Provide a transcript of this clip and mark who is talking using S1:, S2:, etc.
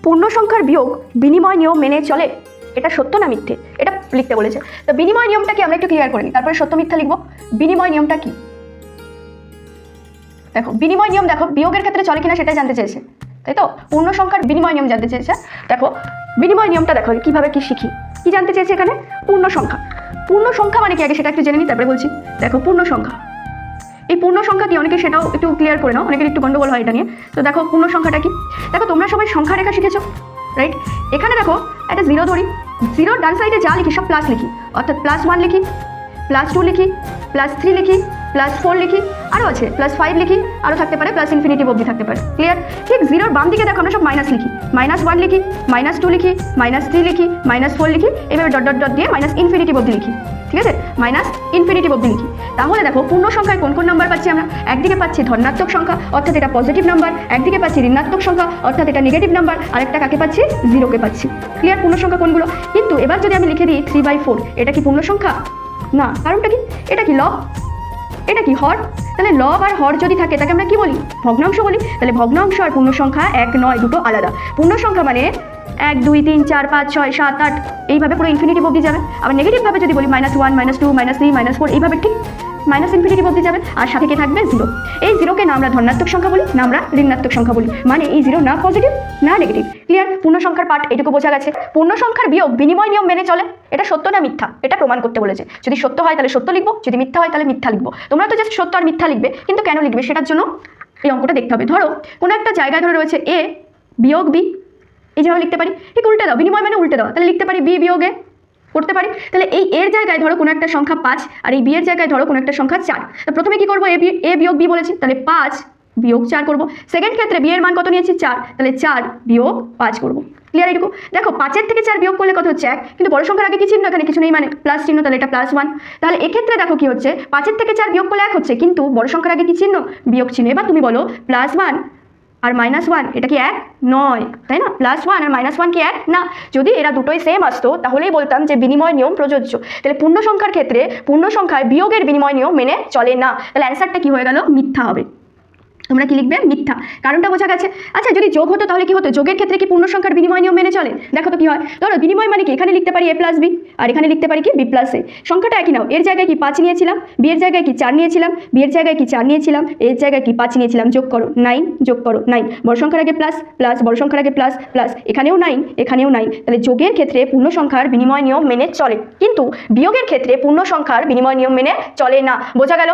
S1: পূর্ণ সংখ্যার বিয়োগ বিনিময় নিয়ম মেনে চলে, এটা সত্য না মিথ্যে, এটা লিখতে বলেছে। তো বিনিময় নিয়মটা কি আমরা একটু ক্লিয়ার করে নিই, তারপরে সত্য মিথ্যা লিখবো। বিনিময় নিয়মটা কি? দেখো বিনিময় নিয়ম, দেখো বিয়োগের ক্ষেত্রে চলে কিনা সেটা জানতে চেয়েছে, তাই তো? পূর্ণ সংখ্যার বিনিময় নিয়ম জানতে চেয়েছে। দেখো বিনিময় নিয়মটা দেখো কিভাবে কি শিখি, কি জানতে চেয়েছে এখানে? পূর্ণ সংখ্যা। পূর্ণ সংখ্যা মানে কি আগে সেটা একটু জেনে নিই, তারপরে বলছি। দেখো পূর্ণ সংখ্যা, এই পূর্ণ সংখ্যা কি অনেকে সেটাও একটু ক্লিয়ার করে নাও, অনেকের একটু গন্ডগোল হয় এটা নিয়ে। তো দেখো পূর্ণ সংখ্যাটা কি, দেখো তোমরা সবাই সংখ্যা রেখা শিখেছো, রাইট? এখানে দেখো একটা জিরো ধরি, জিরোর ডান সাইডে যা লিখি সব প্লাস লিখি, অর্থাৎ +1 লিখি, +2 লিখি, +3 লিখি, +4 লিখি, আরও আছে +5 লিখি, আরও থাকতে পারে প্লাস ইনফিনিটিভ অবধি থাকতে পারে, ক্লিয়ার? ঠিক জিরোর বাম দিকে দেখো আমরা সব মাইনাস লিখি, -1 লিখি, -2 লিখি, -3 লিখি, -4 লিখি, এইভাবে ডট ডট ডট দিয়ে ইনফিনিটিভ অবধি লিখি, ঠিক আছে? ইনফিনিটিভ অবধি লিখি। তাহলে দেখো পূর্ণ সংখ্যায় কোন কোন নাম্বার পাচ্ছি আমরা? একদিকে পাচ্ছি ধনাত্মক সংখ্যা, অর্থাৎ এটা পজিটিভ নাম্বার, একদিকে পাচ্ছি ঋণাত্মক সংখ্যা, অর্থাৎ এটা নেগেটিভ নাম্বার, আরেকটা কাকে পাচ্ছি? জিরোকে পাচ্ছি, ক্লিয়ার? পূর্ণ সংখ্যা কোনগুলো? কিন্তু এবার যদি আমি লিখে দিই 3/4, এটা কি পূর্ণ সংখ্যা? না, কারণটা কি? এটা কি লব, এটা কি হর? তাহলে লব আর হর যদি থাকে তাকে আমরা কি বলি? ভগ্নাংশ বলি। তাহলে ভগ্নাংশ আর পূর্ণ সংখ্যা এক নয়, দুটো আলাদা। পূর্ণ সংখ্যা মানে 1 2 3 4 5 6 7 8 এইভাবে পুরো ইনফিনিটিভ অবধি যাবে। আবার নেগেটিভভাবে যদি বলি -1 -2 -3 -4 এইভাবে ঠিক ইনফিনিটিভ অবধি যাবে, আর সাথে কি থাকবে? জিরো। এই জিরোকে না আমরা ধনাত্মক সংখ্যা বলি, না আমরা ঋণাত্মক সংখ্যা বলি, মানে এই জিরো না পজিটিভ না নেগেটিভ, ক্লিয়ার? পূর্ণ সংখ্যার পার্ট এটুকু বোঝা গেছে। পূর্ণ সংখ্যার বিয়োগ বিনিময় নিয়ম মেনে চলে, এটা সত্য না মিথ্যা, এটা প্রমাণ করতে বলেছে। যদি সত্য হয় তাহলে সত্য লিখবো, যদি মিথ্যা হয় তাহলে মিথ্যা লিখবো। তোমরা তো জাস্ট সত্য আর মিথ্যা লিখবে, কিন্তু কেন লিখবে সেটার জন্য এই অঙ্কটা দেখতে হবে। ধরো কোনো একটা জায়গায় ধরে রয়েছে a বিয়োগ b, এই যেভাবে লিখতে পারি, ঠিক উল্টে দাও, বিনিময় মানে উল্টে দাও, তাহলে লিখতে পারি b বিয়োগ a, করতে পারি। তাহলে এই এর জায়গায় ধরো কোনো একটা সংখ্যা 5 আর এই বি এর জায়গায় ধরো কোনো একটা সংখ্যা 4। তো প্রথমে কি করবো? এ বিয়োগ বি বলেছি, তাহলে 5 বিয়োগ 4 করবো। সেকেন্ড ক্ষেত্রে বি এর মান কত নিয়েছি? 4, তাহলে 4 বিয়োগ 5 করবো, ক্লিয়ার? এটুকু দেখো 5 থেকে 4 বিয়োগ করলে কত হচ্ছে? 1, কিন্তু বড় সংখ্যার আগে কি চিহ্ন? এখানে কিছু নেই, মানে প্লাস চিহ্ন, তাহলে এটা +1। তাহলে এক্ষেত্রে দেখো কি হচ্ছে? 5 থেকে 4 বিয়োগ করলে 1 হচ্ছে, কিন্তু বড় সংখ্যার আগে কি চিহ্ন? বিয়োগ চিহ্ন। এবার তুমি বলো +1 আর -1 এটা কি এক নয়, তাই না? +1 আর -1 কি এক না? যদি এরা দুটোই সেম আসতো তাহলেই বলতাম যে বিনিময় নিয়ম প্রযোজ্য। তাহলে পূর্ণ সংখ্যার ক্ষেত্রে পূর্ণ সংখ্যায় বিয়োগের বিনিময় নিয়ম মেনে চলে না, তাহলে অ্যান্সারটা কি হয়ে গেল? মিথ্যা হবে। তোমরা কি লিখবে? মিথ্যা। কারণটা বোঝা গেছে। আচ্ছা যদি যোগ হতো তাহলে কি হতো? যোগের ক্ষেত্রে কি পূর্ণ সংখ্যার বিনিময় নিয়ম মেনে চলে? দেখো তো কি হয়। ধরো বিনিময় মানে কি? এখানে লিখতে পারি a + b আর এখানে লিখতে পারি কি b + a। সংখ্যাটা একই নাও, এর জায়গায় কি 5 নিয়েছিলাম, b এর জায়গায় কি 4 নিয়েছিলাম, b এর জায়গায় কি 4 নিয়েছিলাম, এর জায়গায় কি 5 নিয়েছিলাম, যোগ করো 9, যোগ করো 9, বড় সংখ্যার আগে প্লাস প্লাস, বড় সংখ্যার আগে প্লাস প্লাস, এখানেও 9 এখানেও 9। তাহলে যোগের ক্ষেত্রে পূর্ণ সংখ্যার বিনিময় নিয়ম মেনে চলে, কিন্তু বিয়োগের ক্ষেত্রে পূর্ণ সংখ্যার বিনিময় নিয়ম মেনে চলে না। বোঝা গেল?